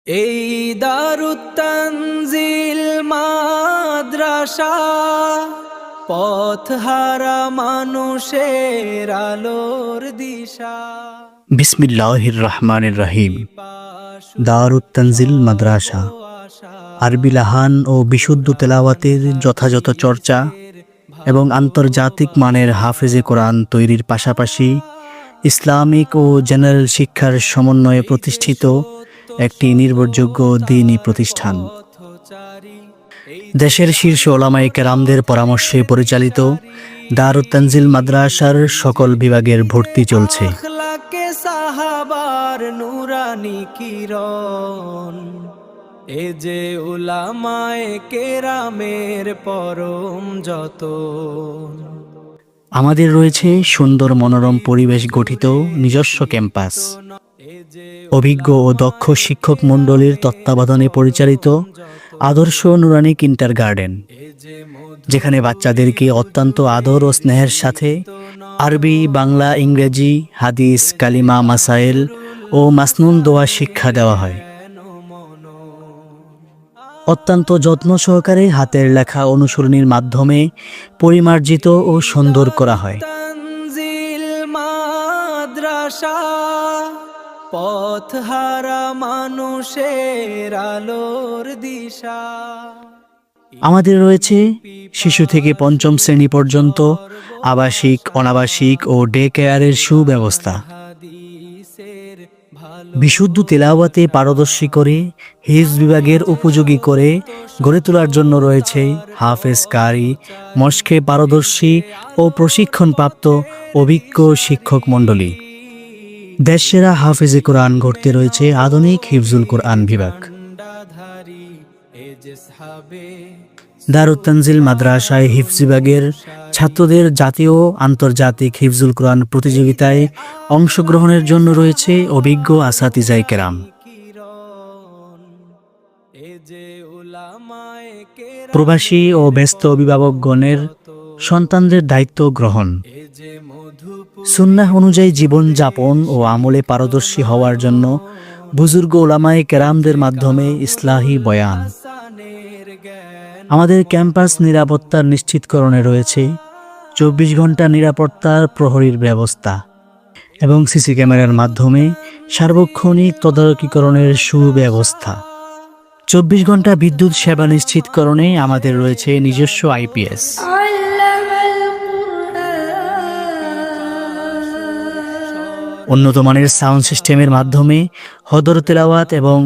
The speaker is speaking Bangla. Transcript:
এই দারুত তানজিল মাদ্রাসা পথহারা মানুষের আলোর দিশা। বিসমিল্লাহির রহমানির রহিম। দারুত তানজিল মাদ্রাসা আরবি লাহান ও বিশুদ্ধ তেলাওয়াতের যথাযথ চর্চা এবং আন্তর্জাতিক মানের হাফেজে কোরআন তৈরির পাশাপাশি ইসলামিক ও জেনারেল শিক্ষার সমন্বয়ে প্রতিষ্ঠিত একটি নির্ভরযোগ্য দ্বীনী প্রতিষ্ঠান। দেশের শীর্ষ ওলামায়ে কেরামদের পরামর্শে পরিচালিত দারুত তানজিল মাদ্রাসার সকল বিভাগের ভর্তি চলছে। আখলাকে সাহাবার নুরানি কিরণ, এ যে উলামায়ে কেরামের পরম যতন। আমাদের রয়েছে সুন্দর মনোরম পরিবেশ গঠিত নিজস্ব ক্যাম্পাস, অভিজ্ঞ ও দক্ষ শিক্ষক মণ্ডলীর তত্ত্বাবধানে পরিচালিত আদর্শ নুরানি কিন্ডারগার্টেন, যেখানে বাচ্চাদেরকে অত্যন্ত আদর ও স্নেহের সাথে আরবি, বাংলা, ইংরেজি, হাদিস, কালিমা, মাসাইল ও মাসনুন দোয়া শিক্ষা দেওয়া হয়। অত্যন্ত যত্ন সহকারে হাতের লেখা অনুসরণীর মাধ্যমে পরিমার্জিত ও সুন্দর করা হয়। তানজিল মাদ্রাসা পথহারা মানুষের আলোর দিশা। আমাদের রয়েছে শিশু থেকে পঞ্চম শ্রেণী পর্যন্ত আবাসিক, অনাবাসিক ও ডে কেয়ারের সুব্যবস্থা। বিশুদ্ধ তেলাওয়াতে পারদর্শী করে হিফজ বিভাগের উপযোগী করে গড়ে তোলার জন্য রয়েছে হাফেজ কারি, মশকে পারদর্শী ও প্রশিক্ষণপ্রাপ্ত অভিজ্ঞ শিক্ষক মণ্ডলী। দেশসেরা হাফেজে কোরআন গড়তে রয়েছে আধুনিক হিফজুল কোরআন বিভাগ। দারুত তানজিল মাদ্রাসায় হিফজ বিভাগের ছাত্রদের জাতীয় আন্তর্জাতিক হিফজুল কোরআন প্রতিযোগিতায় অংশগ্রহণের জন্য রয়েছে অভিজ্ঞ আসাতিজায়ে কেরাম। প্রবাসী ও ব্যস্ত অভিভাবকগণের সন্তানদের দায়িত্ব গ্রহণ, সুন্নাহ অনুযায়ী জীবন যাপন ও আমলে পারদর্শী হওয়ার জন্য বুজুর্গ ওলামায়ে কেরামদের মাধ্যমে ইসলাহি বয়ান। আমাদের ক্যাম্পাস নিরাপত্তার নিশ্চিতকরণে রয়েছে 24 ঘন্টা নিরাপত্তার প্রহরীর ব্যবস্থা এবং সিসি ক্যামেরার মাধ্যমে সার্বক্ষণিক তদারকিকরণের সুব্যবস্থা। 24 ঘন্টা বিদ্যুৎ সেবা নিশ্চিতকরণে আমাদের রয়েছে নিজস্ব আইপিএস। উন্নত মানের সাউন্ড সিস্টেমের মাধ্যমে হদর তেলাওয়াত এবং